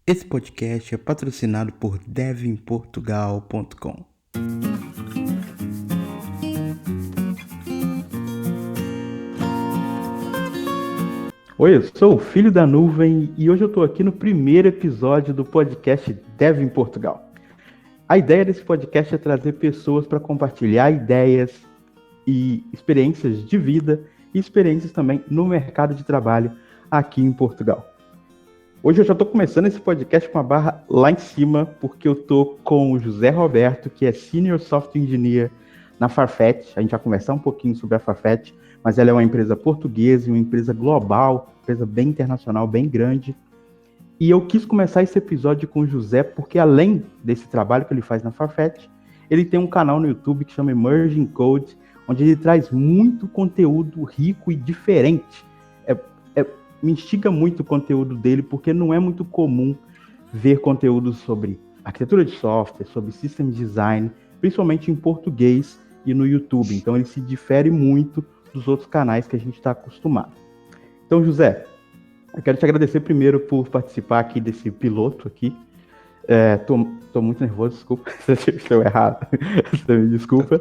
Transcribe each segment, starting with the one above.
Esse podcast é patrocinado por devinportugal.com. Oi, eu sou o Filho da Nuvem e hoje eu estou aqui no primeiro episódio do podcast Dev em Portugal. A ideia desse podcast é trazer pessoas para compartilhar ideias e experiências de vida e experiências também no mercado de trabalho aqui em Portugal. Hoje eu já estou começando esse podcast com a barra lá em cima, porque eu estou com o José Roberto, que é Senior Software Engineer na Farfetch. A gente vai conversar um pouquinho sobre a Farfetch, mas ela é uma empresa portuguesa e uma empresa global, empresa bem internacional, bem grande. E eu quis começar esse episódio com o José, porque além desse trabalho que ele faz na Farfetch, ele tem um canal no YouTube que chama Emerging Code, onde ele traz muito conteúdo rico e diferente. Me instiga muito o conteúdo dele, porque não é muito comum ver conteúdos sobre arquitetura de software, sobre system design, principalmente em português e no YouTube. Então ele se difere muito dos outros canais que a gente está acostumado. Então, José, eu quero te agradecer primeiro por participar aqui desse piloto aqui. Tô muito nervoso, desculpa se eu estou errado, você me desculpa,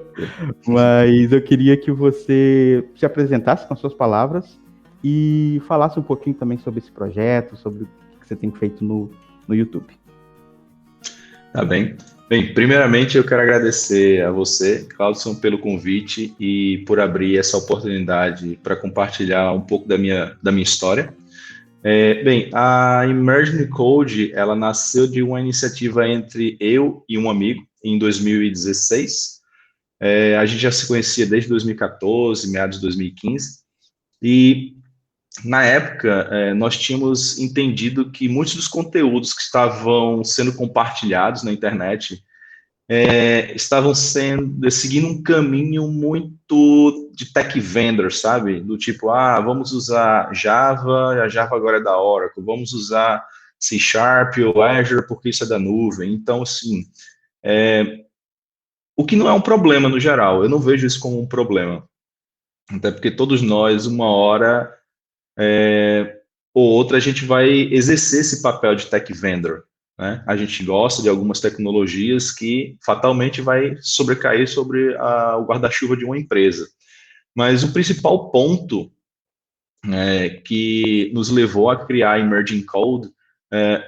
mas eu queria que você se apresentasse com as suas palavras e falasse um pouquinho também sobre esse projeto, sobre o que você tem feito no YouTube. Tá bem. Bem, primeiramente eu quero agradecer a você, Claudson, pelo convite e por abrir essa oportunidade para compartilhar um pouco da minha história. Bem, a Emerging Code, ela nasceu de uma iniciativa entre eu e um amigo em 2016. A gente já se conhecia desde 2014, meados de 2015, e na época, nós tínhamos entendido que muitos dos conteúdos que estavam sendo compartilhados na internet estavam seguindo um caminho muito de tech vendor, sabe? Do tipo, vamos usar Java, a Java agora é da Oracle, vamos usar C Sharp ou Azure porque isso é da nuvem. Então, assim, o que não é um problema no geral, eu não vejo isso como um problema. Até porque todos nós, uma hora ou outra, a gente vai exercer esse papel de tech vendor, né? A gente gosta de algumas tecnologias que fatalmente vai sobrecair sobre o guarda-chuva de uma empresa. Mas o principal ponto que nos levou a criar Emerging Code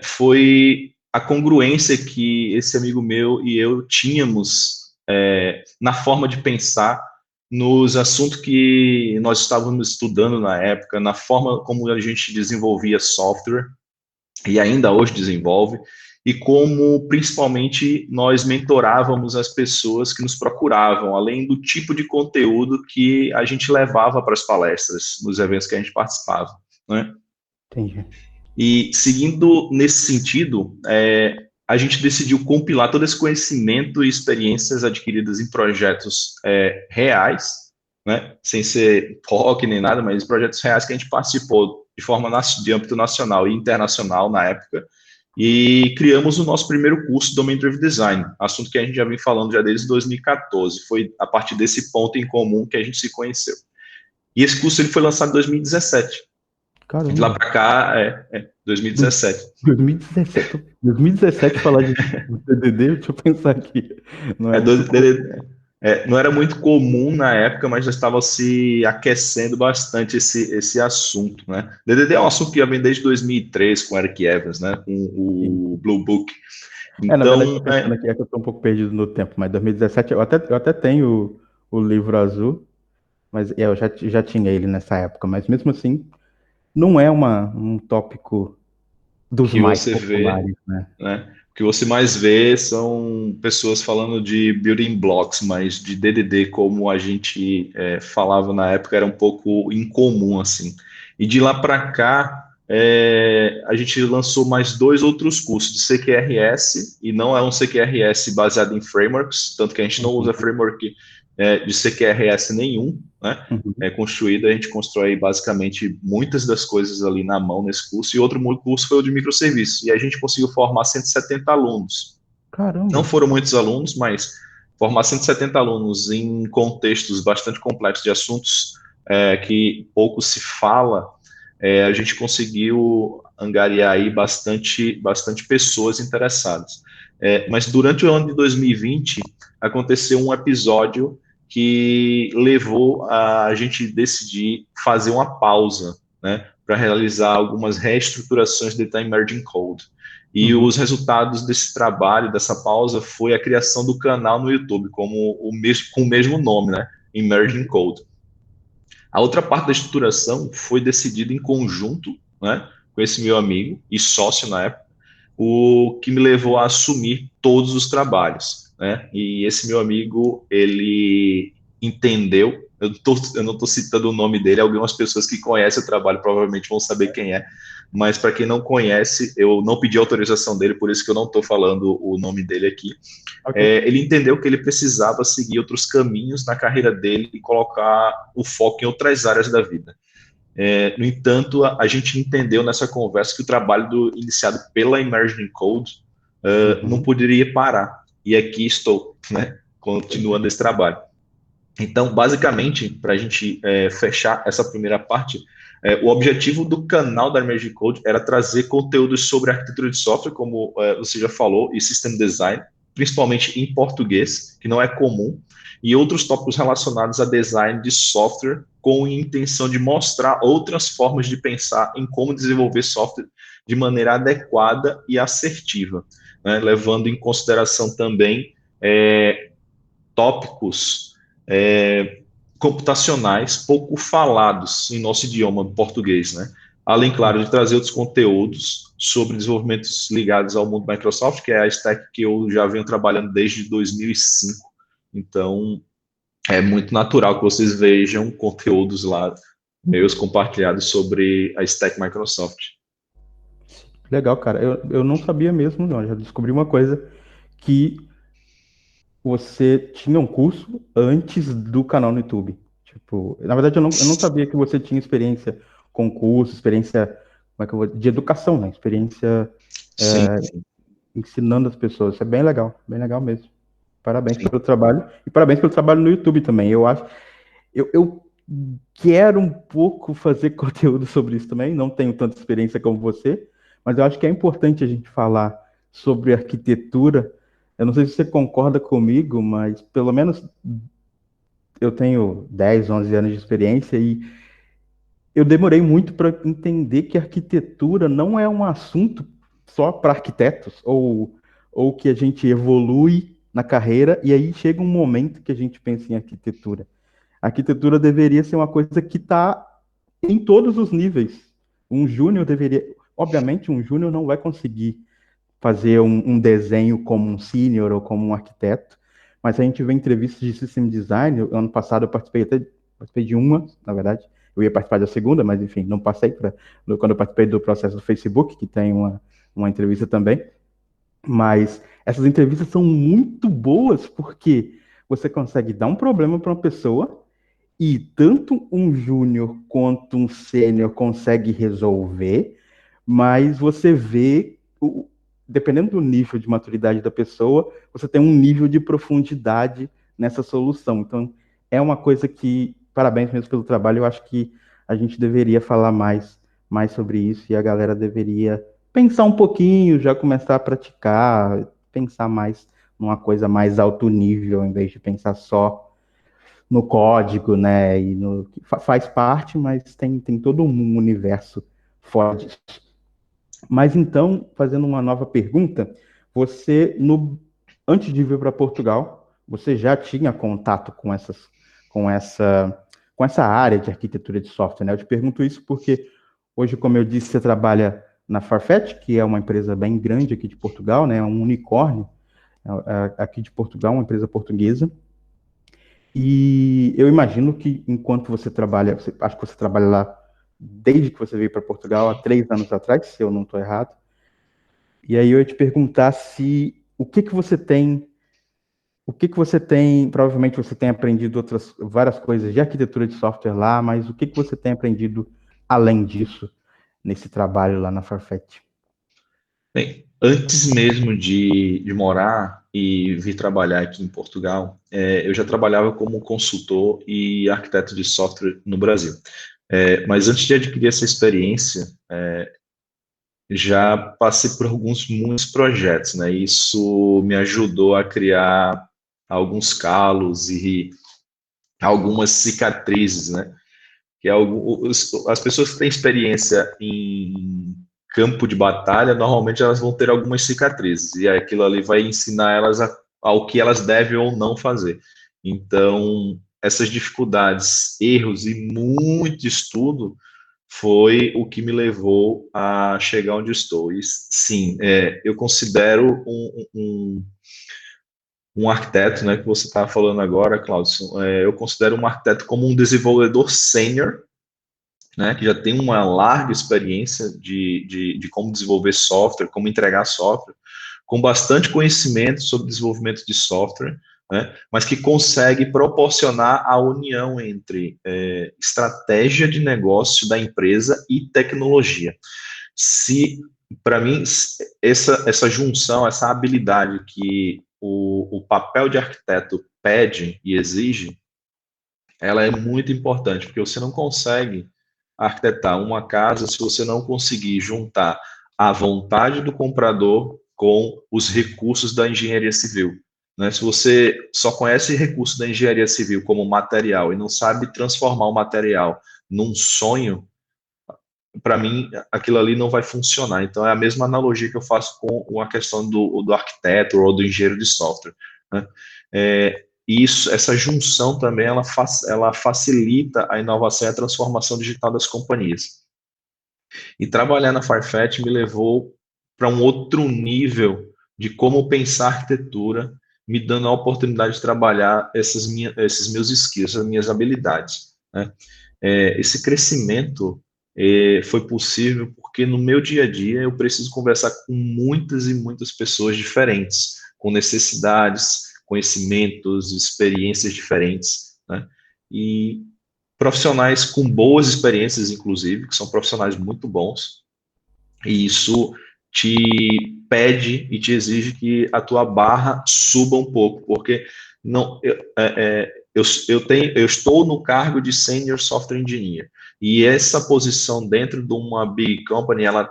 foi a congruência que esse amigo meu e eu tínhamos na forma de pensar nos assuntos que nós estávamos estudando na época, na forma como a gente desenvolvia software, e ainda hoje desenvolve, e como, principalmente, nós mentorávamos as pessoas que nos procuravam, além do tipo de conteúdo que a gente levava para as palestras, nos eventos que a gente participava, né? Entendi. E, seguindo nesse sentido, a gente decidiu compilar todo esse conhecimento e experiências adquiridas em projetos reais, né, sem ser POC nem nada, mas projetos reais que a gente participou de forma de âmbito nacional e internacional na época, e criamos o nosso primeiro curso, Domain Driven Design, assunto que a gente já vem falando já desde 2014. Foi a partir desse ponto em comum que a gente se conheceu. E esse curso ele foi lançado em 2017. De lá Caramba. para cá, 2017. 2017 falar de DDD, deixa eu pensar aqui. Não é É, muito do- comum. não era muito comum na época, mas já estava se aquecendo bastante esse assunto, né? DDD é um assunto que já vem desde 2003 com Eric Evans, né? Com o Blue Book. Na verdade, estou Então, pensando aqui, é que eu estou um pouco perdido no tempo, mas 2017 eu até tenho o livro azul, mas eu já tinha ele nessa época, mas mesmo assim, não é um tópico dos que mais você vê, populares, né? né? O que você mais vê são pessoas falando de building blocks, mas de DDD, como a gente falava na época, era um pouco incomum, assim. E de lá para cá, a gente lançou mais dois outros cursos de CQRS, e não é um CQRS baseado em frameworks, tanto que a gente não usa Uhum, framework de CQRS nenhum, né? uhum. Construída, a gente constrói basicamente muitas das coisas ali na mão nesse curso, e outro curso foi o de microserviços, e a gente conseguiu formar 170 alunos. Não Caramba, foram muitos alunos, mas formar 170 alunos em contextos bastante complexos de assuntos que pouco se fala, a gente conseguiu angariar aí bastante pessoas interessadas. Mas durante o ano de 2020, aconteceu um episódio que levou a gente decidir fazer uma pausa, né, para realizar algumas reestruturações de Time Merging Code. E os resultados desse trabalho, dessa pausa, foi a criação do canal no YouTube, com o mesmo nome, né, Emerging Code. A outra parte da estruturação foi decidida em conjunto, né, com esse meu amigo e sócio na época, o que me levou a assumir todos os trabalhos, né? E esse meu amigo, ele entendeu, eu não estou citando o nome dele, algumas pessoas que conhecem o trabalho provavelmente vão saber quem é, mas para quem não conhece, eu não pedi autorização dele, por isso que eu não estou falando o nome dele aqui. Okay. Ele entendeu que ele precisava seguir outros caminhos na carreira dele e colocar o foco em outras áreas da vida. No entanto, a gente entendeu nessa conversa que o trabalho iniciado pela Emerging Code não poderia parar. E aqui estou, né, continuando esse trabalho. Então, basicamente, para a gente fechar essa primeira parte, o objetivo do canal da Emerging Code era trazer conteúdos sobre arquitetura de software, como você já falou, e system design, principalmente em português, que não é comum, e outros tópicos relacionados a design de software, com a intenção de mostrar outras formas de pensar em como desenvolver software de maneira adequada e assertiva, né, levando em consideração também tópicos computacionais pouco falados em nosso idioma português, né? Além, claro, de trazer outros conteúdos sobre desenvolvimentos ligados ao mundo Microsoft, que é a stack que eu já venho trabalhando desde 2005. Então, é muito natural que vocês vejam conteúdos lá meus compartilhados sobre a stack Microsoft. Legal, cara. Eu não sabia mesmo, não. Eu já descobri uma coisa, que você tinha um curso antes do canal no YouTube. Tipo, na verdade, eu não sabia que você tinha experiência com curso, experiência, como é que eu vou, de educação, né? Experiência Sim, ensinando as pessoas. Isso é bem legal mesmo. Parabéns pelo trabalho e parabéns pelo trabalho no YouTube também. Eu acho, eu quero um pouco fazer conteúdo sobre isso também. Não tenho tanta experiência como você, mas eu acho que é importante a gente falar sobre arquitetura. Eu não sei se você concorda comigo, mas pelo menos eu tenho 10, 11 anos de experiência e eu demorei muito para entender que arquitetura não é um assunto só para arquitetos, ou que a gente evolui na carreira e aí chega um momento que a gente pensa em arquitetura. A arquitetura deveria ser uma coisa que está em todos os níveis. Um júnior deveria. Obviamente, um júnior não vai conseguir fazer um desenho como um sênior ou como um arquiteto, mas a gente vê entrevistas de system design. Ano passado eu participei de uma, na verdade. Eu ia participar da segunda, mas enfim, não passei quando eu participei do processo do Facebook, que tem uma entrevista também. Mas essas entrevistas são muito boas porque você consegue dar um problema para uma pessoa e tanto um júnior quanto um sênior consegue resolver, mas você vê, dependendo do nível de maturidade da pessoa, você tem um nível de profundidade nessa solução. Então, é uma coisa que, parabéns mesmo pelo trabalho, eu acho que a gente deveria falar mais sobre isso e a galera deveria pensar um pouquinho, já começar a praticar, pensar mais numa coisa mais alto nível, em vez de pensar só no código, né? E faz parte, mas tem todo um universo fora disso. Mas então, fazendo uma nova pergunta, você, antes de vir para Portugal, você já tinha contato com essa área de arquitetura de software, né? Eu te pergunto isso porque hoje, como eu disse, você trabalha na Farfetch, que é uma empresa bem grande aqui de Portugal, né? É um unicórnio aqui de Portugal, uma empresa portuguesa. E eu imagino que enquanto você trabalha, acho que você trabalha lá desde que você veio para Portugal, há 3 anos atrás, se eu não estou errado. E aí eu ia te perguntar se o que que você tem, provavelmente você tem aprendido várias coisas de arquitetura de software lá, mas o que que você tem aprendido além disso nesse trabalho lá na Farfetch? bem, antes mesmo de morar e vir trabalhar aqui em Portugal, eu já trabalhava como consultor e arquiteto de software no Brasil. Mas antes de adquirir essa experiência, já passei por muitos projetos, né? Isso me ajudou a criar alguns calos e algumas cicatrizes, né? Que as pessoas que têm experiência em campo de batalha, normalmente elas vão ter algumas cicatrizes, e aquilo ali vai ensinar elas ao que elas devem ou não fazer. Então, essas dificuldades, erros e muito estudo foi o que me levou a chegar onde estou. E sim, eu considero um arquiteto, né, que você estava falando agora, Claudio, eu considero um arquiteto como um desenvolvedor sênior, né, que já tem uma larga experiência de como desenvolver software, como entregar software, com bastante conhecimento sobre desenvolvimento de software, né, mas que consegue proporcionar a união entre estratégia de negócio da empresa e tecnologia. Se, para mim, essa junção, essa habilidade que o papel de arquiteto pede e exige, ela é muito importante, porque você não consegue arquitetar uma casa se você não conseguir juntar a vontade do comprador com os recursos da engenharia civil. Né? Se você só conhece recursos da engenharia civil como material e não sabe transformar o material num sonho, para mim, aquilo ali não vai funcionar. Então, é a mesma analogia que eu faço com a questão do arquiteto ou do engenheiro de software. Né? Isso, essa junção também, ela facilita a inovação e a transformação digital das companhias. E trabalhar na Farfetch me levou para um outro nível de como pensar arquitetura, me dando a oportunidade de trabalhar esses meus skills, essas minhas habilidades. Né? Esse crescimento foi possível porque no meu dia a dia eu preciso conversar com muitas e muitas pessoas diferentes, com necessidades, conhecimentos, experiências diferentes, né? E profissionais com boas experiências, inclusive, que são profissionais muito bons, e isso te pede e te exige que a tua barra suba um pouco, porque não, eu estou no cargo de Senior Software Engineer, e essa posição dentro de uma big company, ela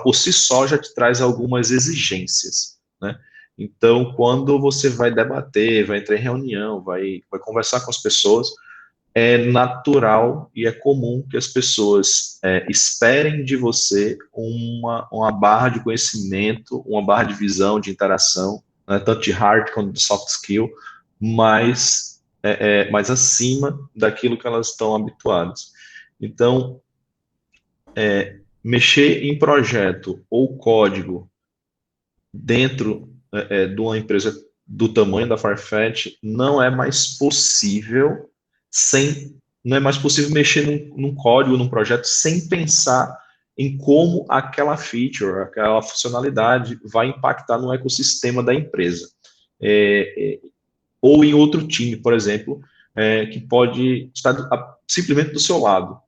por si só já te traz algumas exigências, né? Então, quando você vai debater, vai entrar em reunião, vai conversar com as pessoas, é natural e é comum que as pessoas esperem de você uma barra de conhecimento, uma barra de visão, de interação, né, tanto de hard quanto de soft skill, mais acima daquilo que elas estão habituadas. Então, mexer em projeto ou código dentro de uma empresa do tamanho da Farfetch não é mais possível não é mais possível mexer num código, num projeto sem pensar em como aquela feature, aquela funcionalidade vai impactar no ecossistema da empresa. Ou em outro time, por exemplo, que pode estar simplesmente do seu lado,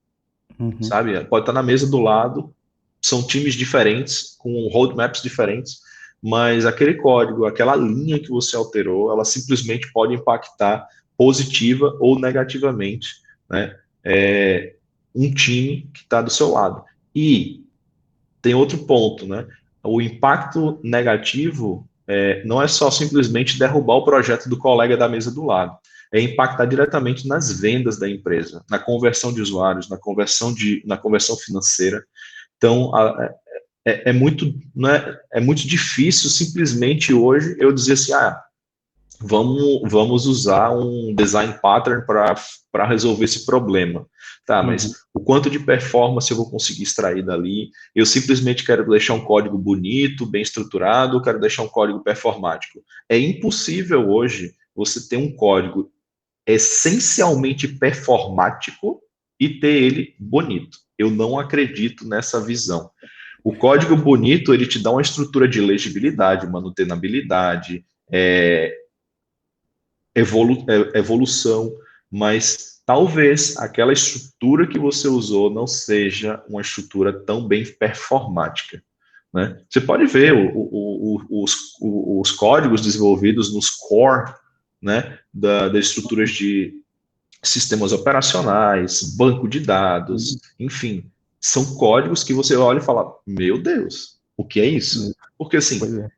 sabe? Pode estar na mesa do lado, são times diferentes, com roadmaps diferentes, mas aquele código, aquela linha que você alterou, ela simplesmente pode impactar positiva ou negativamente, né, um time que está do seu lado. E tem outro ponto, né? O impacto negativo não é só simplesmente derrubar o projeto do colega da mesa do lado, é impactar diretamente nas vendas da empresa, na conversão de usuários, na conversão financeira. Então, é muito difícil simplesmente hoje eu dizer assim, vamos usar um design pattern para resolver esse problema. Tá, mas o quanto de performance eu vou conseguir extrair dali? Eu simplesmente quero deixar um código bonito, bem estruturado, quero deixar um código performático. É impossível hoje você ter um código essencialmente performático e ter ele bonito. Eu não acredito nessa visão. O código bonito, ele te dá uma estrutura de legibilidade, manutenabilidade, evolução, mas talvez aquela estrutura que você usou não seja uma estrutura tão bem performática. Né? Você pode ver os códigos desenvolvidos nos core, né, das estruturas de sistemas operacionais, banco de dados, enfim. são códigos que você olha e fala, meu Deus, o que é isso? Porque Pois assim, é.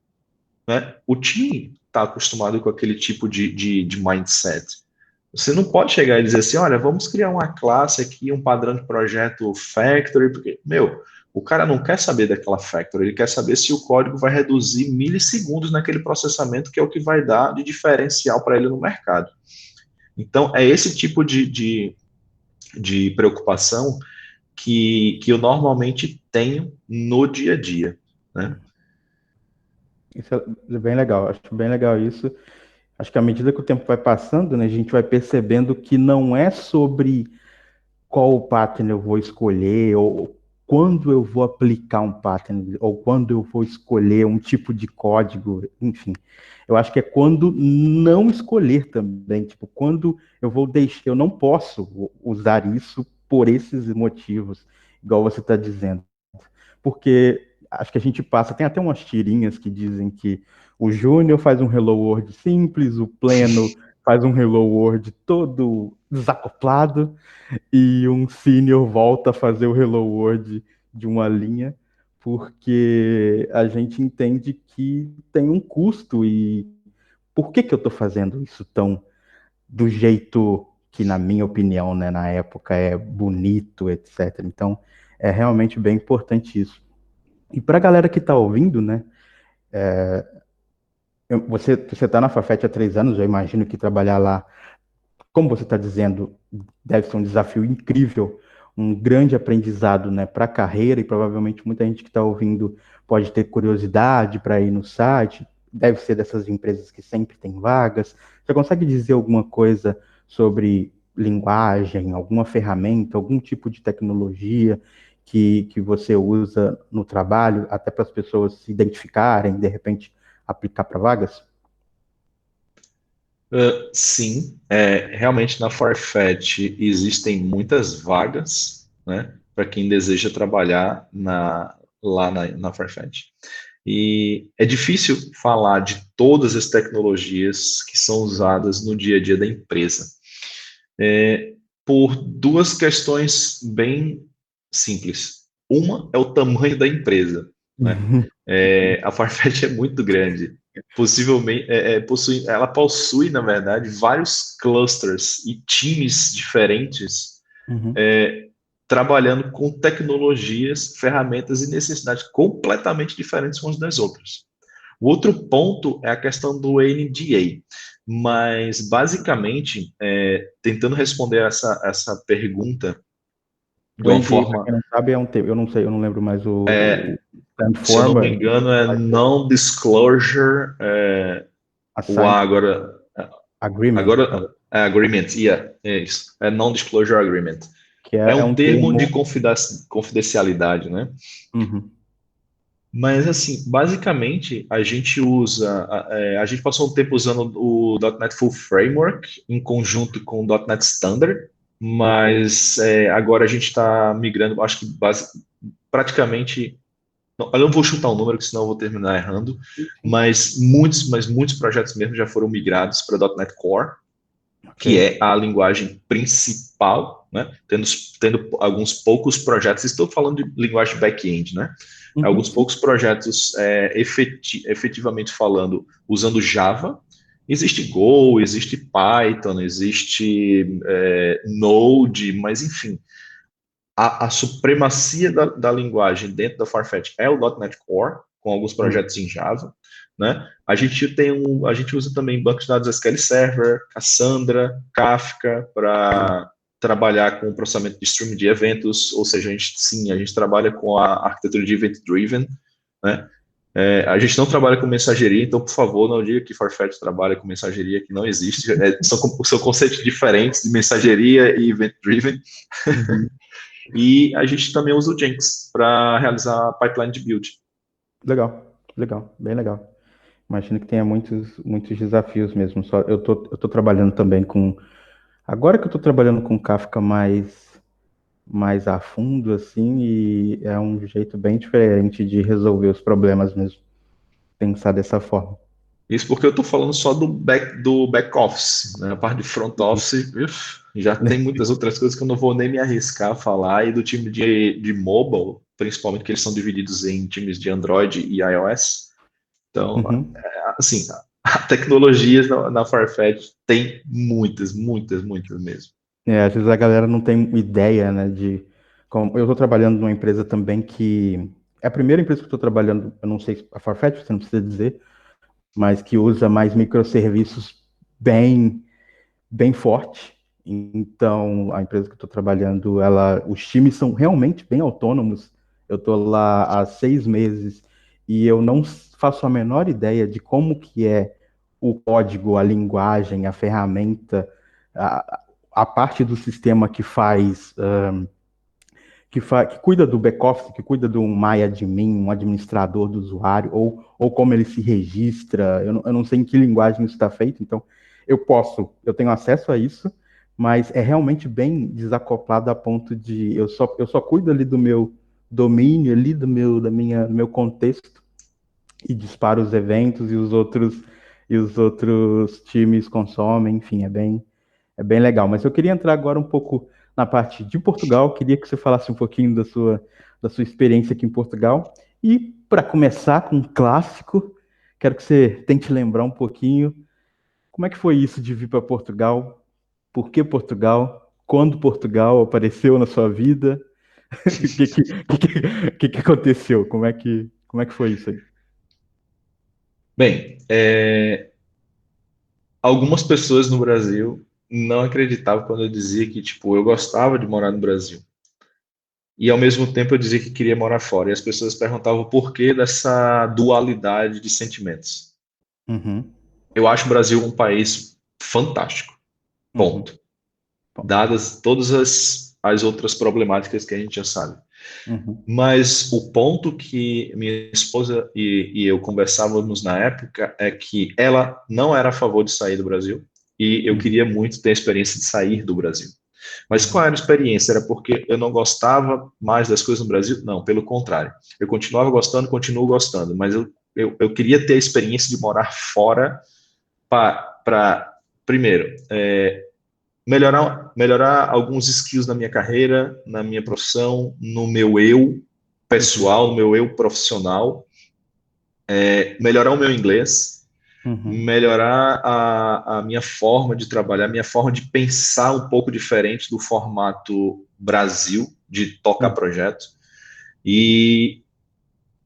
né, o time está acostumado com aquele tipo de mindset. Você não pode chegar e dizer assim, olha, vamos criar uma classe aqui, um padrão de projeto factory, porque, meu, o cara não quer saber daquela factory, ele quer saber se o código vai reduzir milissegundos naquele processamento, que é o que vai dar de diferencial para ele no mercado. Então, é esse tipo de preocupação que eu normalmente tenho no dia a dia, né? Isso é bem legal, acho bem legal isso. Acho que à medida que o tempo vai passando, né, a gente vai percebendo que não é sobre qual pattern eu vou escolher, ou quando eu vou aplicar um pattern, ou quando eu vou escolher um tipo de código, enfim. Eu acho que é quando não escolher também, tipo, quando eu vou deixar, eu não posso usar isso por esses motivos, igual você está dizendo. Porque acho que a gente passa, tem até umas tirinhas que dizem que o Júnior faz um Hello World simples, o Pleno faz um Hello World todo desacoplado, e um senior volta a fazer o Hello World de uma linha, porque a gente entende que tem um custo e por que que eu estou fazendo isso tão do jeito que, na minha opinião, né, na época é bonito, etc. Então, é realmente bem importante isso. E para a galera que está ouvindo, né, você está na Fafete há 3 anos, eu imagino que trabalhar lá, como você está dizendo, deve ser um desafio incrível, um grande aprendizado, né, para a carreira, e provavelmente muita gente que está ouvindo pode ter curiosidade para ir no site, deve ser dessas empresas que sempre tem vagas. Você consegue dizer alguma coisa sobre linguagem, alguma ferramenta, algum tipo de tecnologia que você usa no trabalho, até para as pessoas se identificarem, de repente aplicar para vagas? Sim, realmente na Farfetch existem muitas vagas, né, para quem deseja trabalhar lá na Farfetch. E é difícil falar de todas as tecnologias que são usadas no dia a dia da empresa, por duas questões bem simples. Uma é o tamanho da empresa, né? A Farfetch é muito grande. Possivelmente, ela possui, na verdade, vários clusters e times diferentes Uhum. trabalhando com tecnologias, ferramentas e necessidades completamente diferentes umas das outras. O outro ponto é a questão do NDA, mas basicamente, tentando responder essa pergunta de O uma NDA, para forma, quem não sabe, é um termo, eu não sei, eu não lembro mais o se eu não me Transformer, engano, é Non-Disclosure, o A Assign agora, Agreement, agora é Agreement, yeah, é isso, é Non-Disclosure Agreement. que É é um um termo de termo. confidencialidade, né? Uhum. Mas, assim, basicamente, a gente passou um tempo usando o .NET Full Framework em conjunto com o .NET Standard, mas agora a gente está migrando, acho que praticamente, não, eu não vou chutar um número, que senão eu vou terminar errando, mas muitos projetos mesmo já foram migrados para .NET Core, Ok. que é a linguagem principal, né? Tendo alguns poucos projetos, estou falando de linguagem back-end, né? Uhum, Alguns sim. poucos projetos efetivamente falando, usando Java. Existe Go, existe Python, existe Node, mas enfim, a supremacia da linguagem dentro da Farfetch é o .NET Core, com alguns Hum. projetos em Java, né? A gente usa também banco de dados SQL Server, Cassandra, Kafka para trabalhar com o processamento de stream de eventos, ou seja, a gente trabalha com a arquitetura de event driven, né? A gente não trabalha com mensageria, então, por favor, não diga que Farfetch trabalha com mensageria, que não existe. São conceitos diferentes de mensageria e event driven. Uhum. E a gente também usa o Jenkins para realizar a pipeline de build. Legal, legal, bem legal. Imagino que tenha muitos, muitos desafios mesmo. Só eu tô trabalhando também com. Agora que eu tô trabalhando com Kafka mais a fundo, assim, e é um jeito bem diferente de resolver os problemas mesmo. Pensar dessa forma. Isso porque eu estou falando só do back office, né? A parte de front office, já tem muitas outras coisas que eu não vou nem me arriscar a falar, e do time de mobile, principalmente que eles são divididos em times de Android e iOS. Então, Uhum. assim, a tecnologia na Farfetch tem muitas, muitas, muitas mesmo. Às vezes a galera não tem ideia, né, de como eu estou trabalhando numa empresa também que é a primeira empresa que eu estou trabalhando, eu não sei a Farfetch, você não precisa dizer, mas que usa mais microserviços bem bem forte. Então, a empresa que eu estou trabalhando, os times são realmente bem autônomos. Eu estou lá há 6 meses e eu não faço a menor ideia de como que é o código, a linguagem, a ferramenta, a parte do sistema que cuida do back-office, que cuida do MyAdmin, um administrador do usuário, ou como ele se registra. Eu não sei em que linguagem isso está feito, então eu tenho acesso a isso, mas é realmente bem desacoplado a ponto de eu só cuido ali do meu domínio, ali do meu contexto e disparo os eventos e os outros times consomem, enfim, é bem legal. Mas eu queria entrar agora um pouco na parte de Portugal. Queria que você falasse um pouquinho da sua experiência aqui em Portugal. E para começar com um clássico, quero que você tente lembrar um pouquinho como é que foi isso de vir para Portugal? Por que Portugal? Quando Portugal apareceu na sua vida? O que aconteceu? Como é que foi isso aí? Bem, algumas pessoas no Brasil não acreditavam quando eu dizia que, tipo, eu gostava de morar no Brasil. E ao mesmo tempo eu dizia que queria morar fora. E as pessoas perguntavam por que dessa dualidade de sentimentos. Uhum, Eu acho o Brasil um país fantástico, uhum, ponto. ponto. Dadas todas as outras problemáticas que a gente já sabe. Uhum, Mas o ponto que minha esposa e eu conversávamos na época é que ela não era a favor de sair do Brasil e eu uhum, queria muito ter a experiência de sair do Brasil. Mas qual uhum, era a experiência? Era porque eu não gostava mais das coisas no Brasil? Não, pelo contrário. Eu continuava gostando, continuo gostando, mas eu queria ter a experiência de morar fora para primeiro, melhorar alguns skills na minha carreira, na minha profissão, no meu eu uhum, pessoal, no meu eu profissional, melhorar o meu inglês, uhum, melhorar a minha forma de trabalhar, a minha forma de pensar um pouco diferente do formato Brasil, de tocar uhum. projeto, e,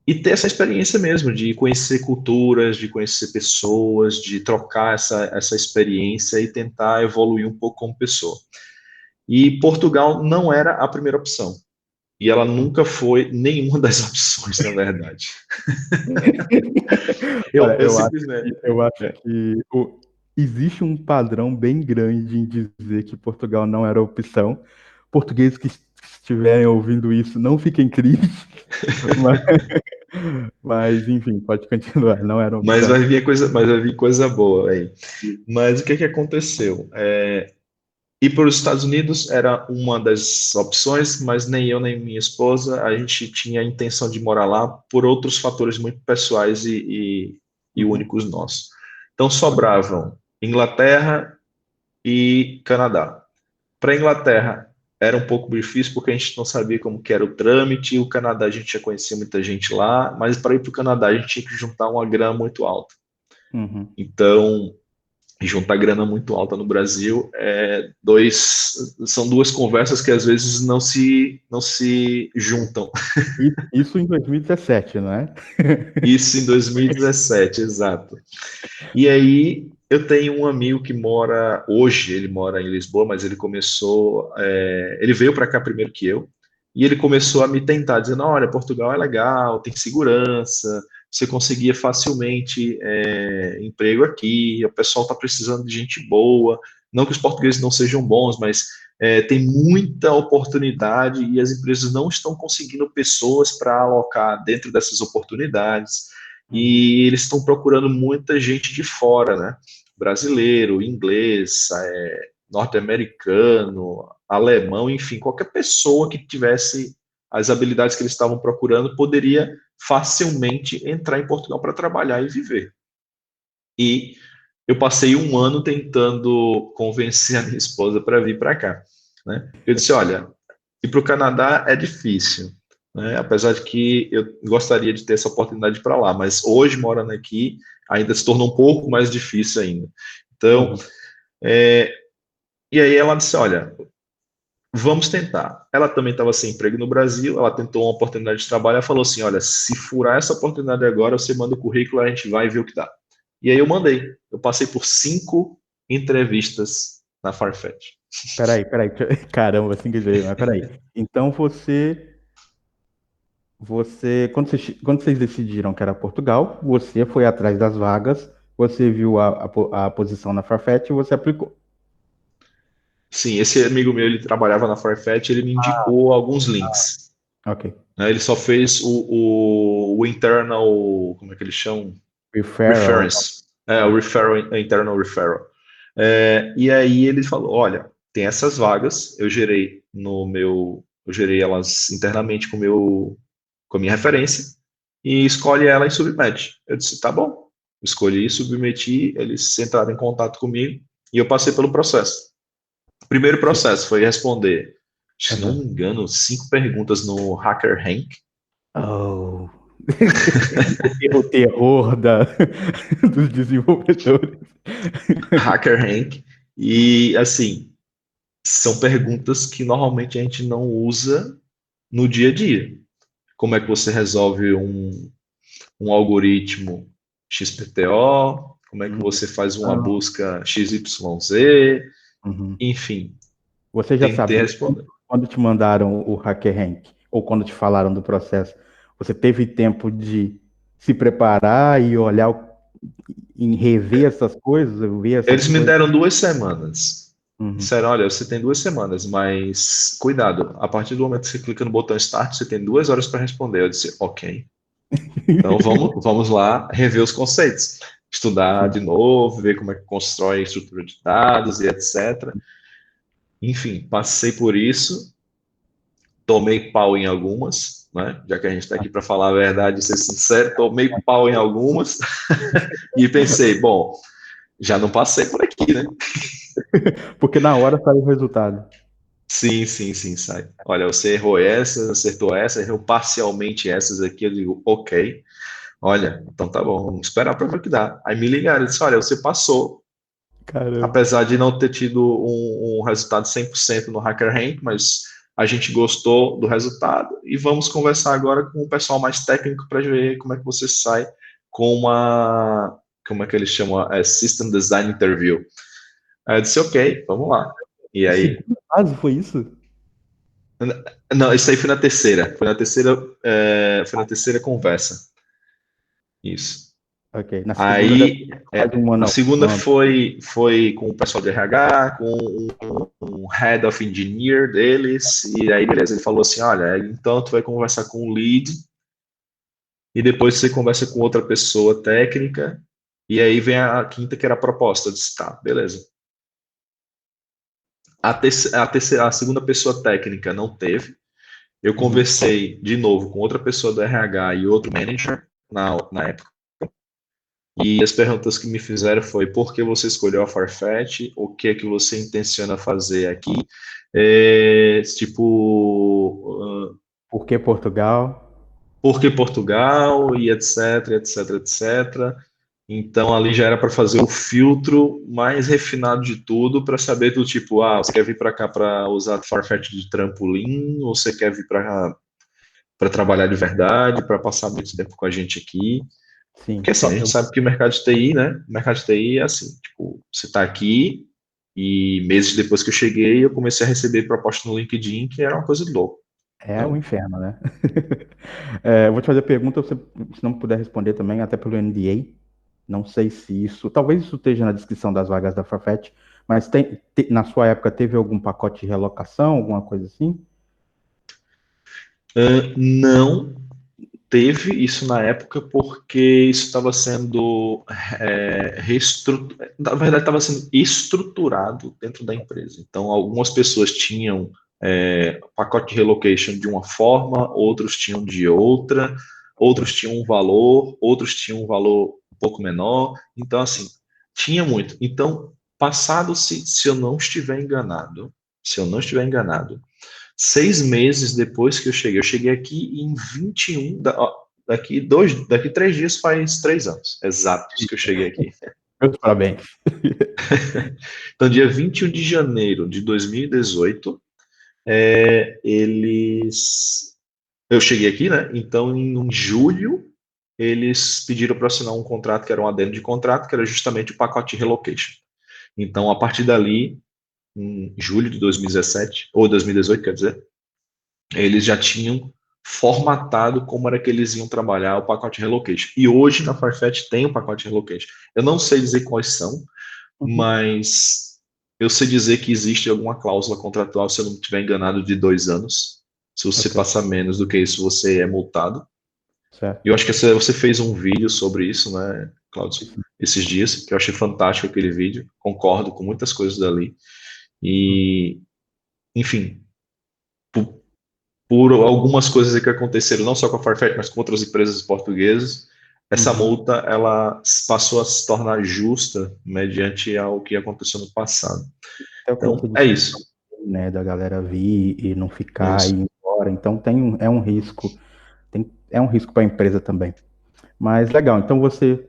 e ter essa experiência mesmo, de conhecer culturas, de conhecer pessoas, de trocar essa experiência e tentar evoluir um pouco como pessoa. E Portugal não era a primeira opção. E ela nunca foi nenhuma das opções, na verdade. Olha, Eu simplesmente. eu acho É. que existe um padrão bem grande em dizer que Portugal não era opção. Portugueses que estiverem ouvindo isso, não fiquem tristes, mas, mas, enfim, pode continuar, não era opção. Mas vai vir coisa boa aí. Mas o que que aconteceu? Ir para os Estados Unidos era uma das opções, mas nem eu nem minha esposa a gente tinha a intenção de morar lá por outros fatores muito pessoais e Uhum, únicos nossos. Então ok. sobravam Inglaterra e Canadá. Para a Inglaterra era um pouco difícil porque a gente não sabia como que era o trâmite. O Canadá a gente já conhecia muita gente lá, mas para ir para o Canadá a gente tinha que juntar uma grana muito alta. Uhum. Então, juntar grana muito alta no Brasil são duas conversas que às vezes não se juntam. Isso em 2017, não é? Isso em 2017, exato. E aí eu tenho um amigo que hoje ele mora em Lisboa, mas ele veio para cá primeiro que eu, e ele começou a me tentar, dizendo, olha, Portugal é legal, tem segurança, você conseguia facilmente emprego aqui, o pessoal está precisando de gente boa, não que os portugueses não sejam bons, mas tem muita oportunidade e as empresas não estão conseguindo pessoas para alocar dentro dessas oportunidades. Uhum. E eles estão procurando muita gente de fora, né? Brasileiro, inglês, norte-americano, alemão, enfim, qualquer pessoa que tivesse as habilidades que eles estavam procurando poderia facilmente entrar em Portugal para trabalhar e viver. E eu passei um ano tentando convencer a minha esposa para vir para cá, né? Eu disse, olha, ir para o Canadá é difícil, né? Apesar de que eu gostaria de ter essa oportunidade para lá, mas hoje, morando aqui, ainda se tornou um pouco mais difícil ainda. Então, Uhum. e aí ela disse, olha, vamos tentar. Ela também estava sem emprego no Brasil, ela tentou uma oportunidade de trabalho, ela falou assim, olha, se furar essa oportunidade agora, você manda o currículo, a gente vai ver o que dá. E aí eu mandei. Eu passei por 5 entrevistas na Farfetch. Peraí. Caramba, assim que dizer, mas peraí. Então quando vocês decidiram que era Portugal, você foi atrás das vagas, você viu a posição na Farfetch e você aplicou. Sim, esse amigo meu, ele trabalhava na Farfetch, ele me indicou alguns links, Ok. né? Ele só fez o internal, como é que eles chamam? Referral. Reference. O referral, internal referral. E aí ele falou, olha, tem essas vagas, eu gerei elas internamente com a minha referência, e escolhe ela e submete. Eu disse, tá bom. Escolhi, submeti, eles entraram em contato comigo, e eu passei pelo processo. O primeiro processo foi responder, se não me Aham. engano, 5 perguntas no Hacker Rank. Oh. O terror dos desenvolvedores. Hacker Rank. E, assim, são perguntas que normalmente a gente não usa no dia a dia. Como é que você resolve um algoritmo XPTO? Como é que Uhum. você faz uma Ah, busca XYZ? uhum. Enfim, Você já tentei sabia, responder. quando te mandaram o Hacker Rank, ou quando te falaram do processo, você teve tempo de se preparar e olhar, em rever essas coisas, ver essas Eles me coisas? deram 2 semanas. Uhum. Disseram, olha, você tem 2 semanas, mas cuidado, a partir do momento que você clica no botão Start, você tem 2 horas para responder. Eu disse, ok. Então vamos lá rever os conceitos, estudar Sim. de novo, ver como é que constrói a estrutura de dados e etc. Enfim, passei por isso, tomei pau em algumas, né? Já que a gente está aqui para falar a verdade e ser sincero, tomei pau em algumas e pensei, bom, já não passei por aqui, né? Porque na hora saiu o resultado. Sim, sim, sim, sai. Olha, você errou essas, acertou essa, errou parcialmente essas aqui. Eu digo, ok. Olha, então tá bom, vamos esperar para ver o que dá. Aí me ligaram, eu disse, olha, você passou, Caramba. apesar de não ter tido um resultado 100% no Hacker Rank, mas a gente gostou do resultado e vamos conversar agora com o pessoal mais técnico para ver como é que você sai com como é que eles chamam? System Design Interview. Aí eu disse, ok, vamos lá. E aí? Segunda fase foi isso? Não, isso aí foi na terceira conversa. Isso. Ok. Na segunda deve Aí, ser quase um a ano. segunda foi com o pessoal de RH, com um head of engineer deles, e aí, beleza, ele falou assim, olha, então tu vai conversar com o lead, e depois você conversa com outra pessoa técnica, e aí vem a quinta, que era a proposta. Eu disse, tá, beleza. A segunda pessoa técnica não teve, eu Uhum. conversei de novo com outra pessoa do RH e outro manager na época. E as perguntas que me fizeram foi por que você escolheu a Farfetch, o que é que você intenciona fazer aqui, tipo, Por que Portugal? por que Portugal e etc, etc, etc. Então ali já era para fazer o filtro mais refinado de tudo para saber do tipo, você quer vir para cá para usar Farfetch de trampolim ou você quer vir para trabalhar de verdade, para passar muito tempo com a gente aqui. Porque Sim. assim, a gente sabe que o mercado de TI, né? O mercado de TI é assim, tipo, você está aqui e meses depois que eu cheguei, eu comecei a receber proposta no LinkedIn, que era uma coisa de louco. É um Então, inferno, né? É, eu vou te fazer a pergunta, você, se não puder responder também, até pelo NDA. Não sei se isso. Talvez isso esteja na descrição das vagas da Farfetch, mas na sua época teve algum pacote de relocação, alguma coisa assim? não teve isso na época porque isso estava sendo na verdade estava sendo estruturado dentro da empresa. Então, algumas pessoas tinham pacote de relocation de uma forma, outros tinham de outra, outros tinham um valor, outros tinham um valor pouco menor. Então, assim, tinha muito. Então, se eu não estiver enganado, 6 meses depois que eu cheguei aqui em 21, daqui 3 dias faz 3 anos, exatos que eu cheguei aqui. Meus parabéns. Então, dia 21 de janeiro de 2018, eu cheguei aqui, né? Então, em julho, eles pediram para assinar um contrato que era um adendo de contrato, que era justamente o pacote relocation. Então, a partir dali, em julho de 2017, ou 2018, quer dizer, eles já tinham formatado como era que eles iam trabalhar o pacote relocation. E hoje na Farfetch tem o pacote relocation. Eu não sei dizer quais são, Uhum. mas eu sei dizer que existe alguma cláusula contratual, se eu não estiver enganado, de 2 anos. Se você Ok, passar menos do que isso, você é multado. E certo. eu acho que você fez um vídeo sobre isso, né, Cláudio, esses dias, que eu achei fantástico aquele vídeo. Concordo com muitas coisas dali. E, enfim, por algumas coisas que aconteceram, não só com a Farfetch, mas com outras empresas portuguesas, essa Uhum. multa ela passou a se tornar justa mediante ao que aconteceu no passado. É o que você Então, é disse, isso. né, da galera vir e não ficar e Isso. ir embora. Então é um risco, é um risco para a empresa também. Mas legal, então você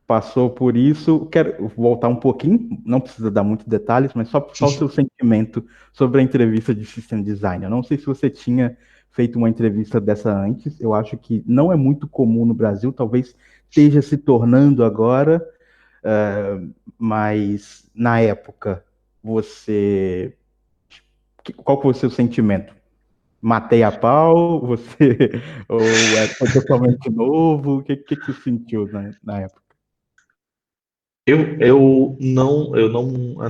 passou por isso. Quero voltar um pouquinho, não precisa dar muitos detalhes, mas só o seu sentimento sobre a entrevista de System Design. Eu não sei se você tinha feito uma entrevista dessa antes, eu acho que não é muito comum no Brasil, talvez esteja se tornando agora, mas na época, você. Qual foi o seu sentimento? Matei a pau? Você. Ou foi totalmente novo? O que você sentiu na época?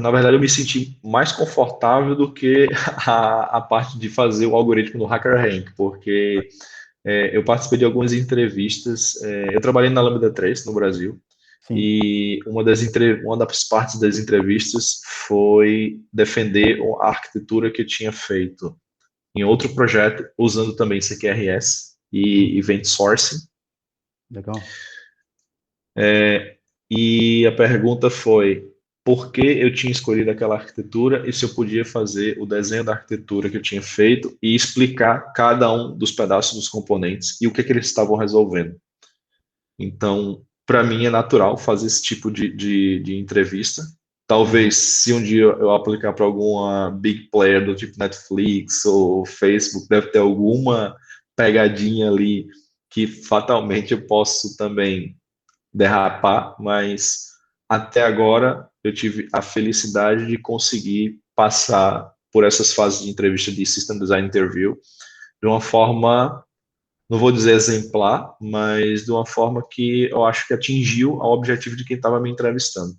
Na verdade, eu me senti mais confortável do que a parte de fazer o algoritmo no HackerRank, porque eu participei de algumas entrevistas. Eu trabalhei na Lambda 3 no Brasil, Sim, e uma das partes das entrevistas foi defender a arquitetura que eu tinha feito em outro projeto, usando também CQRS e Event Sourcing. legal. E a pergunta foi por que eu tinha escolhido aquela arquitetura e se eu podia fazer o desenho da arquitetura que eu tinha feito e explicar cada um dos pedaços dos componentes e o que eles estavam resolvendo. Então, para mim é natural fazer esse tipo de entrevista. Uhum. Talvez, se um dia eu aplicar para alguma big player do tipo Netflix ou Facebook, deve ter alguma pegadinha ali que fatalmente eu posso também derrapar, mas até agora eu tive a felicidade de conseguir passar por essas fases de entrevista de System Design Interview de uma forma, não vou dizer exemplar, mas de uma forma que eu acho que atingiu ao objetivo de quem estava me entrevistando.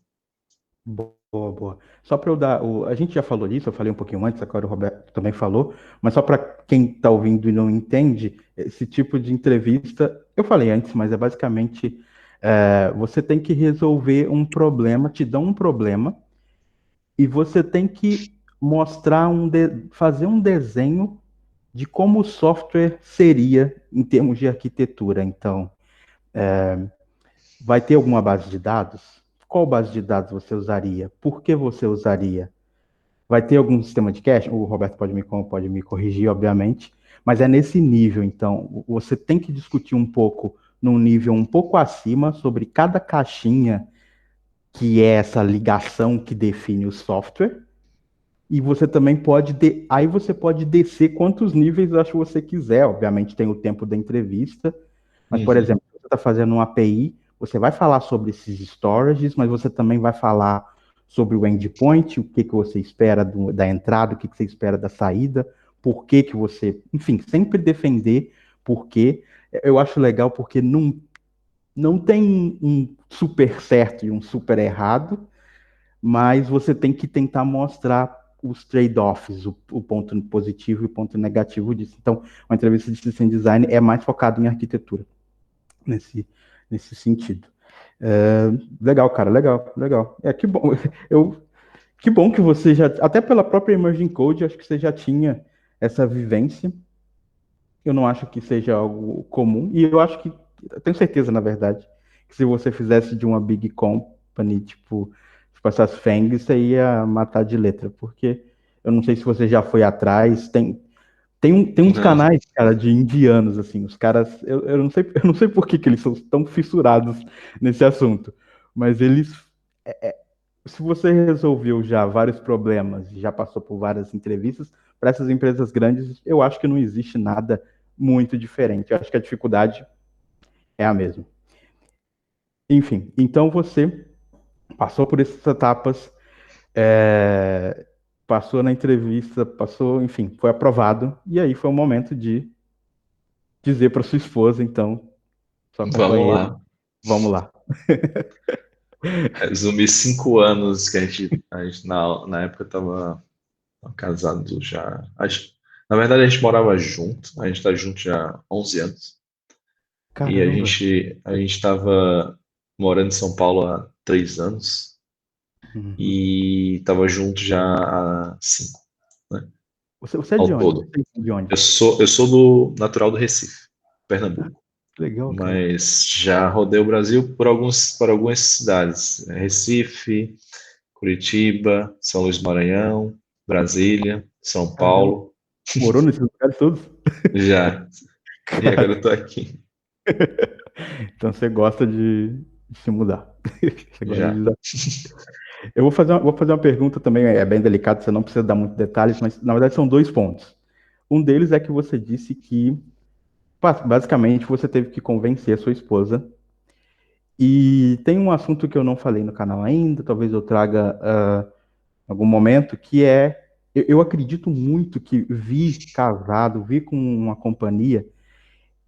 Boa, boa. Só para eu dar. A gente já falou disso, eu falei um pouquinho antes, agora o Roberto também falou, mas só para quem está ouvindo e não entende, esse tipo de entrevista, eu falei antes, mas é basicamente você tem que resolver um problema, te dão um problema, e você tem que fazer um desenho de como o software seria em termos de arquitetura. Então, vai ter alguma base de dados? Qual base de dados você usaria? Por que você usaria? Vai ter algum sistema de cache? O Roberto pode me corrigir, obviamente, mas é nesse nível. Então, você tem que discutir um pouco, num nível um pouco acima, sobre cada caixinha, que é essa ligação que define o software. E você também aí você pode descer quantos níveis eu acho que você quiser. Obviamente tem o tempo da entrevista, mas, por Uhum. exemplo, se você está fazendo um API, você vai falar sobre esses storages, mas você também vai falar sobre o endpoint, o que você espera da entrada, o que você espera da saída, por que você, enfim, sempre defender por quê. Eu acho legal porque não tem um super certo e um super errado, mas você tem que tentar mostrar os trade-offs, o ponto positivo e o ponto negativo disso. Então, uma entrevista de system design é mais focado em arquitetura nesse, nesse sentido. Legal, cara, legal, legal. Que bom. Eu, que bom que você já, até pela própria Emerging Code, acho que você já tinha essa vivência. Eu não acho que seja algo comum, e eu tenho certeza, na verdade, que se você fizesse de uma big company, tipo essas FANG, você ia matar de letra, porque eu não sei se você já foi atrás, tem uns Não. canais, cara, de indianos, assim, os caras, eu não sei por que eles são tão fissurados nesse assunto, mas eles, se você resolveu já vários problemas, já passou por várias entrevistas, para essas empresas grandes, eu acho que não existe nada muito diferente, eu acho que a dificuldade é a mesma. Enfim, então você passou por essas etapas, é, passou na entrevista, passou, enfim, foi aprovado, e aí foi o momento de dizer para sua esposa, então, sua Vamos companheira, lá. vamos lá. Resumir 5 anos que a gente na época estava casado já. Na verdade, a gente morava junto, a gente está junto já há 11 anos. E a Caramba. gente a gente estava morando em São Paulo há 3 anos Uhum. e estava junto já há 5, né? Você é de Ao onde? todo. Você é de onde? Eu sou do natural do Recife, Ah, Pernambuco, que legal, cara. mas já rodei o Brasil por algumas cidades: Recife, Curitiba, São Luís do Maranhão, Brasília, São Caramba. Paulo. Morou nesses lugares todos? Já. E agora eu Cara, tô aqui. então você gosta de se mudar. Você gosta de Já. mudar. Vou fazer uma pergunta também, é bem delicado, você não precisa dar muitos detalhes, mas na verdade são dois pontos. Um deles é que você disse que, basicamente, você teve que convencer a sua esposa. E tem um assunto que eu não falei no canal ainda, talvez eu traga em algum momento, que é, eu acredito muito que vir casado, vir com uma companhia,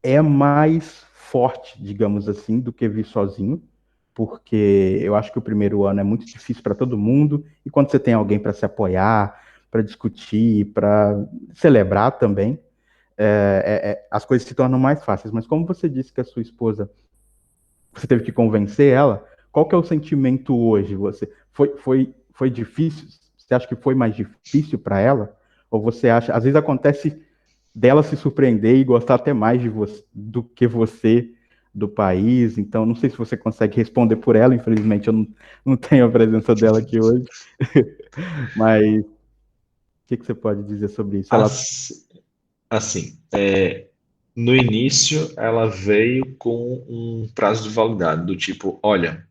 é mais forte, digamos assim, do que vir sozinho, porque eu acho que o primeiro ano é muito difícil para todo mundo, e quando você tem alguém para se apoiar, para discutir, para celebrar também, as coisas se tornam mais fáceis. Mas como você disse que a sua esposa, você teve que convencer ela, qual que é o sentimento hoje? Foi difícil? Você acha que foi mais difícil para ela? Ou você acha, às vezes acontece dela se surpreender e gostar até mais de você do que você do país. Então, não sei se você consegue responder por ela. Infelizmente, eu não tenho a presença dela aqui hoje. Mas o que você pode dizer sobre isso? Ela, Assim, assim, no início ela veio com um prazo de validade, do tipo, olha,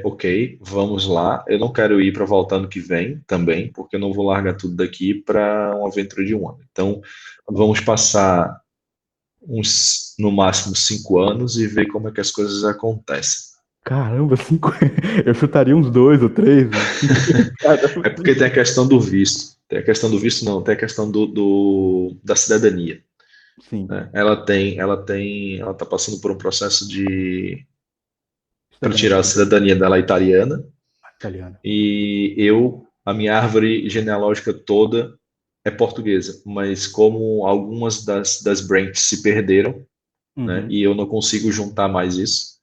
ok, vamos lá, eu não quero ir para voltar no que vem também, porque eu não vou largar tudo daqui para uma aventura de um ano. Então, vamos passar no máximo 5 anos e ver como é que as coisas acontecem. caramba, cinco, eu chutaria uns dois ou três, uns cinco. Caramba, É porque tem cinco. a questão do visto. Tem a questão do visto, não, tem a questão da cidadania, Sim, né? Ela está passando por um processo de para cidadania tirar a italiana. cidadania dela italiana Italiana. e a minha árvore genealógica toda é portuguesa, mas como algumas das branches se perderam, né, Uhum. e eu não consigo juntar mais isso,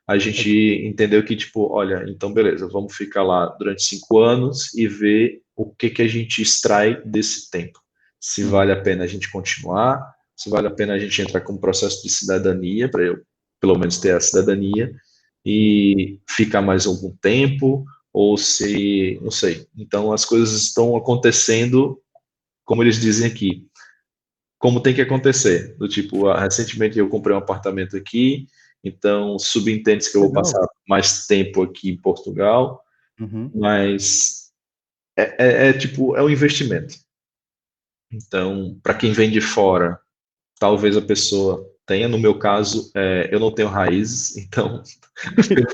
a É gente tipo, entendeu que, tipo, olha, então beleza, vamos ficar lá durante 5 anos e ver o que que a gente extrai desse tempo. Se vale uhum. a pena a gente continuar, se vale a pena a gente entrar com um processo de cidadania, para eu, pelo menos, ter a cidadania, Sim. e ficar mais algum tempo, ou se, não sei. Então, as coisas estão acontecendo, como eles dizem aqui, como tem que acontecer. Do tipo, recentemente eu comprei um apartamento aqui, então subentende-se que eu vou Legal. passar mais tempo aqui em Portugal, Uhum. mas tipo, é um investimento. Então, para quem vem de fora, talvez a pessoa tenha, no meu caso, eu não tenho raízes, então,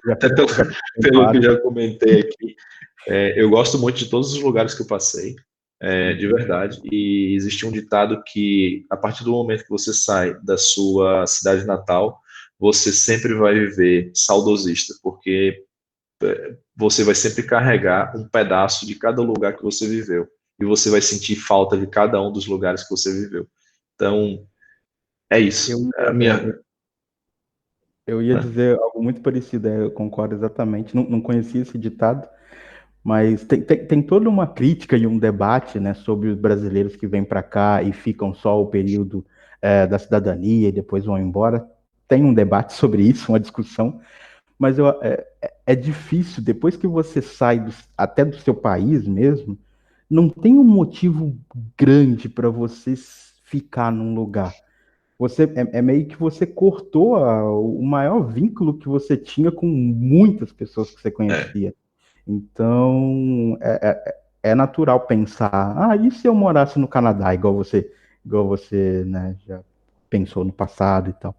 Já até pelo, já ficou bem pelo que eu claro. já comentei aqui, eu gosto muito de todos os lugares que eu passei, de Uhum. verdade. E existe um ditado que, a partir do momento que você sai da sua cidade natal, você sempre vai viver saudosista, porque você vai sempre carregar um pedaço de cada lugar que você viveu. E você vai sentir falta de cada um dos lugares que você viveu. Então, é Eu, isso. É a ia- minha. eu ia dizer algo muito parecido, eu concordo exatamente. Não conhecia esse ditado, mas tem toda uma crítica e um debate, né, sobre os brasileiros que vêm para cá e ficam só o período da cidadania e depois vão embora. Tem um debate sobre isso, uma discussão, mas é difícil, depois que você sai até do seu país mesmo, não tem um motivo grande para você ficar num lugar. É meio que você cortou o maior vínculo que você tinha com muitas pessoas que você É, conhecia. Então, é natural pensar, e se eu morasse no Canadá, igual você, né, já pensou no passado e tal.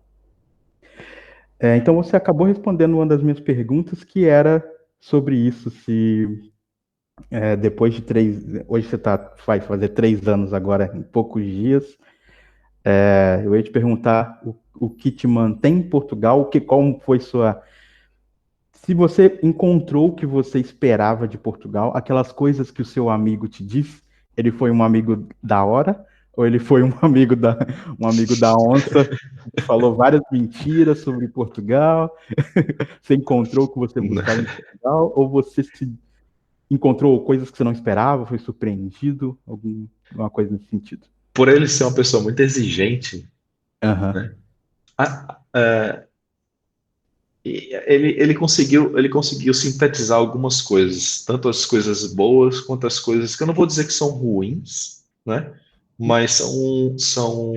Então, você acabou respondendo uma das minhas perguntas, que era sobre isso, se depois de hoje você vai fazer 3 anos agora, em poucos dias, eu ia te perguntar o que te mantém em Portugal, como foi se você encontrou o que você esperava de Portugal, aquelas coisas que o seu amigo te disse, ele foi um amigo da hora, ou ele foi um amigo da onça, que falou várias mentiras sobre Portugal, você encontrou o que você buscava em Portugal, ou você se encontrou coisas que você não esperava, foi surpreendido, alguma coisa nesse sentido? por ele ser uma pessoa muito exigente, Aham. né? E ele conseguiu sintetizar algumas coisas, tanto as coisas boas quanto as coisas que eu não vou dizer que são ruins, né? Mas são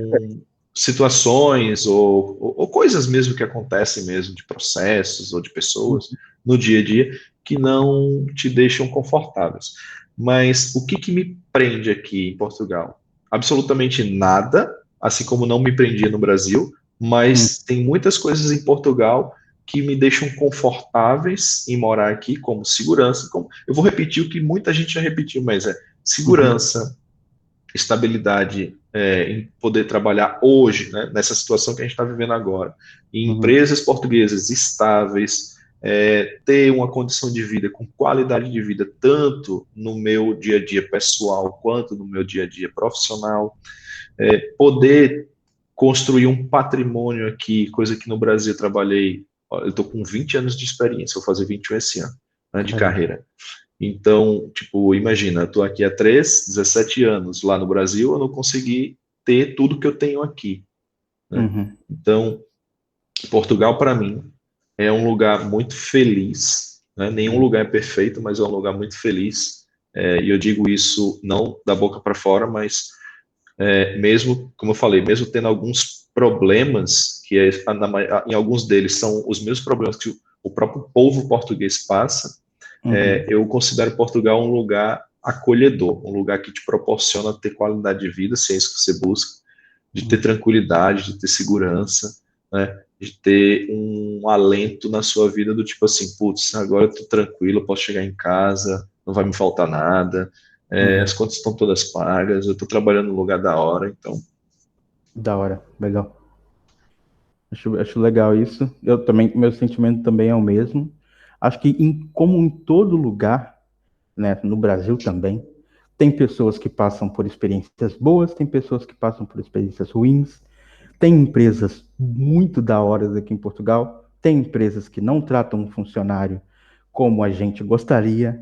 situações ou coisas mesmo que acontecem mesmo, de processos ou de pessoas no dia a dia que não te deixam confortáveis. Mas o que que me prende aqui em Portugal? Absolutamente nada, assim como não me prendia no Brasil, Uhum. mas tem muitas coisas em Portugal que me deixam confortáveis em morar aqui, como segurança. Eu vou repetir o que muita gente já repetiu, mas é Uhum. segurança, estabilidade, em poder trabalhar hoje, né, nessa situação que a gente está vivendo agora, em Uhum. empresas portuguesas estáveis, ter uma condição de vida com qualidade de vida, tanto no meu dia a dia pessoal quanto no meu dia a dia profissional, poder construir um patrimônio aqui, coisa que no Brasil eu trabalhei, eu estou com 20 anos de experiência, vou fazer 21 esse ano, né, de Caramba. carreira. Então, tipo, imagina, eu estou aqui há 17 anos, lá no Brasil eu não consegui ter tudo que eu tenho aqui, né? Uhum. Então, Portugal para mim é um lugar muito feliz, né? Nenhum Uhum. lugar é perfeito, mas é um lugar muito feliz. E eu digo isso não da boca para fora, mas mesmo, como eu falei, mesmo tendo alguns problemas, em alguns deles são os mesmos problemas que o próprio povo português passa, Uhum. eu considero Portugal um lugar acolhedor, um lugar que te proporciona ter qualidade de vida, se é isso que você busca, de ter Uhum. tranquilidade, de ter segurança, né? De ter um alento na sua vida do tipo assim, putz, agora eu tô tranquilo, eu posso chegar em casa, não vai me faltar nada, as Uhum. contas estão todas pagas, eu tô trabalhando no lugar da hora, então, Da hora, legal. Acho legal isso. Eu também, meu sentimento também é o mesmo. Acho que como em todo lugar, né, no Brasil também, tem pessoas que passam por experiências boas, tem pessoas que passam por experiências ruins, tem empresas muito da hora aqui em Portugal, tem empresas que não tratam o funcionário como a gente gostaria.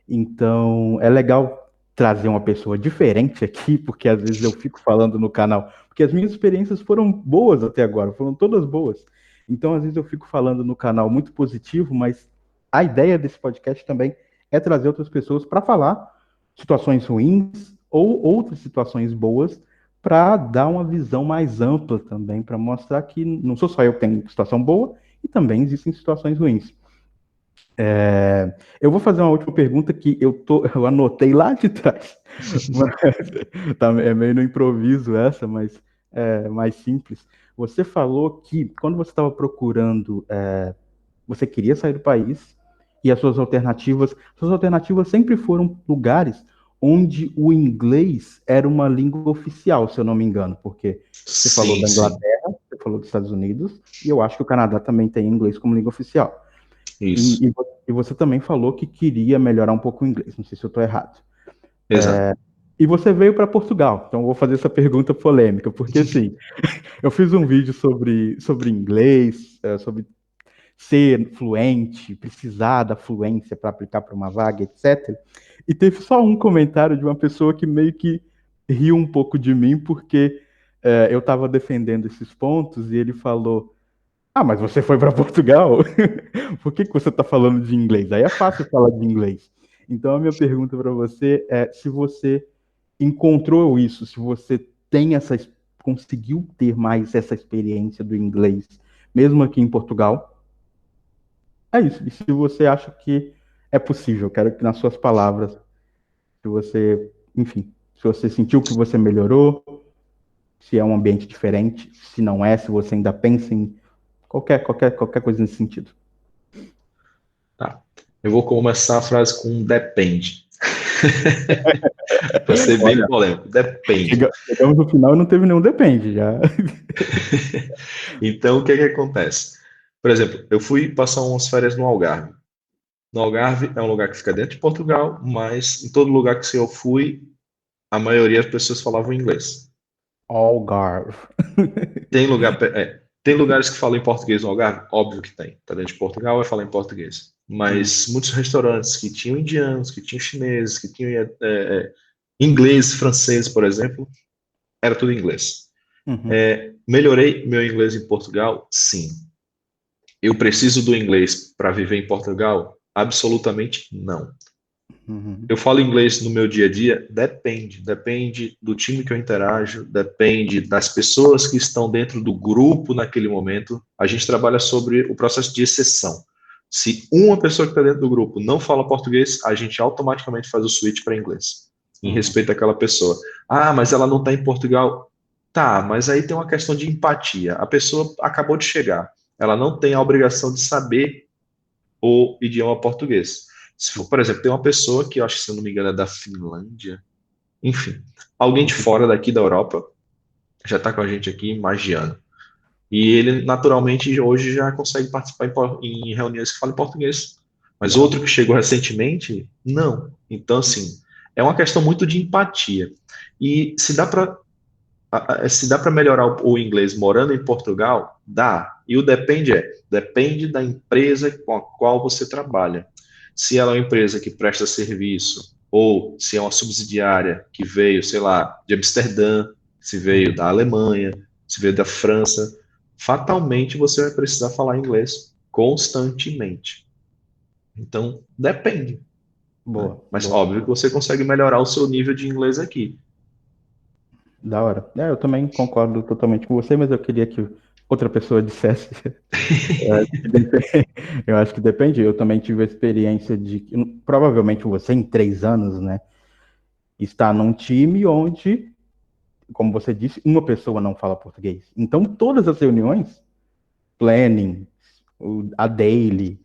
Então, é legal trazer uma pessoa diferente aqui, porque às vezes eu fico falando no canal, porque as minhas experiências foram boas até agora, foram todas boas. Então, às vezes eu fico falando no canal muito positivo, mas a ideia desse podcast também é trazer outras pessoas para falar situações ruins ou outras situações boas, para dar uma visão mais ampla também, para mostrar que não sou só eu que tenho situação boa, e também existem situações ruins. Eu vou fazer uma última pergunta que eu anotei lá de trás. Mas, é meio no improviso essa, mas é mais simples. Você falou que quando você estava procurando, você queria sair do país e as suas alternativas sempre foram lugares onde o inglês era uma língua oficial, se eu não me engano, porque você falou sim, da sim, Inglaterra, você falou dos Estados Unidos, e eu acho que o Canadá também tem inglês como língua oficial. isso, E você também falou que queria melhorar um pouco o inglês. Não sei se eu estou errado. exato. E você veio para Portugal. Então eu vou fazer essa pergunta polêmica, porque assim, eu fiz um vídeo sobre inglês, sobre ser fluente, precisar da fluência para aplicar para uma vaga, etc. E teve só um comentário de uma pessoa que meio que riu um pouco de mim, porque eu estava defendendo esses pontos e ele falou. Ah, mas você foi para Portugal? Por que que você está falando de inglês? Aí é fácil falar de inglês. Então, a minha pergunta para você é se você encontrou isso, se você tem conseguiu ter mais essa experiência do inglês, mesmo aqui em Portugal. É isso. E se você acha que é possível, quero que nas suas palavras, se você, enfim, se você sentiu que você melhorou, se é um ambiente diferente, se não é, se você ainda pensa em qualquer coisa nesse sentido. Tá. Eu vou começar a frase com um depende. Para ser bem Olha, polêmico, depende. chegamos no final e não teve nenhum depende já. Então, o que é que acontece? Por exemplo, eu fui passar umas férias no Algarve. No Algarve é um lugar que fica dentro de Portugal, mas em todo lugar que eu fui, a maioria das pessoas falavam inglês. Algarve. Tem lugar, tem lugares que falam em português no Algarve? Óbvio que tem. Tá dentro de Portugal, vai falar em português. Mas muitos restaurantes que tinham indianos, que tinham chineses, que tinham inglês, francês, por exemplo, era tudo inglês. Uhum, Melhorei meu inglês em Portugal? Sim. Eu preciso do inglês para viver em Portugal? Absolutamente não. uhum, Eu falo inglês no meu dia a dia? Depende. Depende do time que eu interajo, depende das pessoas que estão dentro do grupo naquele momento. A gente trabalha sobre o processo de exceção. Se uma pessoa que está dentro do grupo não fala português, a gente automaticamente faz o switch para inglês, em uhum, respeito àquela pessoa. Ah, mas ela não está em Portugal. Tá, mas aí tem uma questão de empatia. A pessoa acabou de chegar. Ela não tem a obrigação de saber o idioma português. Se for, por exemplo, tem uma pessoa que eu acho que, se eu não me engano, é da Finlândia, enfim, alguém de uhum. fora daqui da Europa já está com a gente aqui mais de ano. E ele, naturalmente, hoje já consegue participar em reuniões que falam em português. Mas Legal. outro que chegou recentemente, não. Então, assim, é uma questão muito de empatia. E se dá para melhorar o inglês morando em Portugal, dá. E o depende da empresa com a qual você trabalha. Se ela é uma empresa que presta serviço, ou se é uma subsidiária que veio, sei lá, de Amsterdã, se veio Uhum. da Alemanha, se veio da França, fatalmente você vai precisar falar inglês constantemente. Então, depende, né? Boa, Mas boa. óbvio que você consegue melhorar o seu nível de inglês aqui. Da hora. É, eu também concordo totalmente com você, mas eu queria que outra pessoa dissesse. Eu acho que depende. Eu também tive a experiência de, provavelmente você em 3 anos, né, está num time onde, como você disse, uma pessoa não fala português. Então, todas as reuniões, planning, a daily,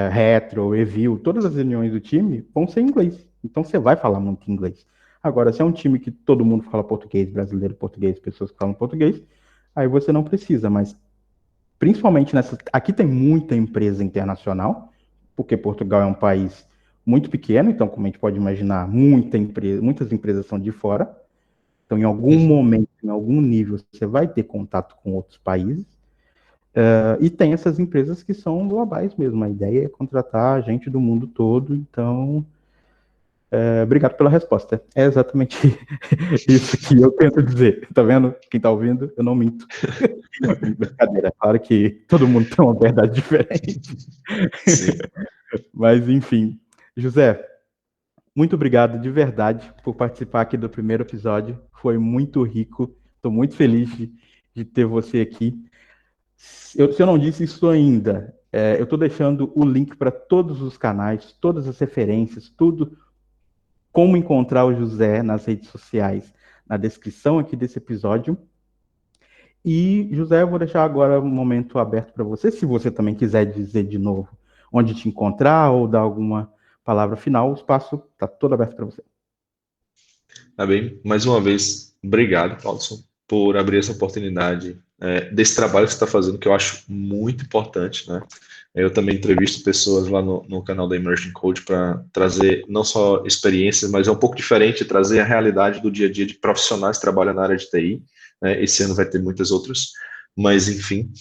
retro, review, todas as reuniões do time vão ser em inglês. Então, você vai falar muito inglês. Agora, se é um time que todo mundo fala português, brasileiro, português, pessoas que falam português, aí você não precisa, mas principalmente nessa. Aqui tem muita empresa internacional, porque Portugal é um país muito pequeno, então, como a gente pode imaginar, muitas empresas são de fora. Então, em algum Uhum. momento, em algum nível, você vai ter contato com outros países. E tem essas empresas que são globais mesmo. A ideia é contratar gente do mundo todo. Então, obrigado pela resposta. É exatamente isso que eu tento dizer. Tá vendo? Quem tá ouvindo, eu não minto. Brincadeira. Claro que todo mundo tem uma verdade diferente. Sim. Mas, enfim. José, muito obrigado de verdade por participar aqui do primeiro episódio. Foi muito rico. Estou muito feliz de ter você aqui. Se eu não disse isso ainda, eu estou deixando o link para todos os canais, todas as referências, tudo, como encontrar o José nas redes sociais, na descrição aqui desse episódio. E, José, eu vou deixar agora um momento aberto para você, se você também quiser dizer de novo onde te encontrar ou dar alguma palavra final, o espaço está todo aberto para você. Tá bem? Mais uma vez, obrigado, Claudson, por abrir essa oportunidade desse trabalho que você está fazendo, que eu acho muito importante, né? Eu também entrevisto pessoas lá no canal da Emerging Code para trazer não só experiências, mas é um pouco diferente, trazer a realidade do dia a dia de profissionais que trabalham na área de TI, né? Esse ano vai ter muitas outras, mas enfim.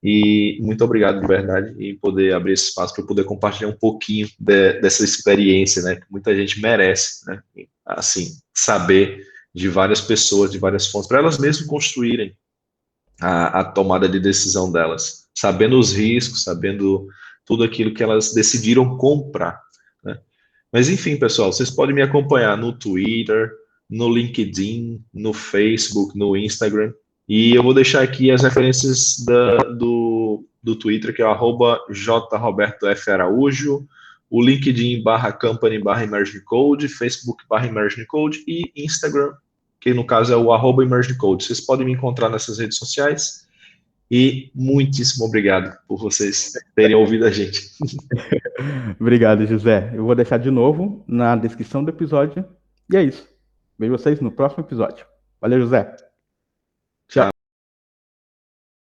E muito obrigado de verdade em poder abrir esse espaço para eu poder compartilhar um pouquinho dessa experiência, né? Que muita gente merece, né? Assim, saber de várias pessoas, de várias fontes, para elas mesmas construírem a tomada de decisão delas sabendo os riscos, sabendo tudo aquilo que elas decidiram comprar, né? Mas enfim, pessoal, vocês podem me acompanhar no Twitter, no LinkedIn, no Facebook, no Instagram. E eu vou deixar aqui as referências do Twitter, que é o @jrobertofaraújo, o LinkedIn /company /emerging code, Facebook /emerging code e Instagram, que no caso é o @emerging code. Vocês podem me encontrar nessas redes sociais. E muitíssimo obrigado por vocês terem ouvido a gente. Obrigado, José. Eu vou deixar de novo na descrição do episódio. E é isso. Vejo vocês no próximo episódio. Valeu, José.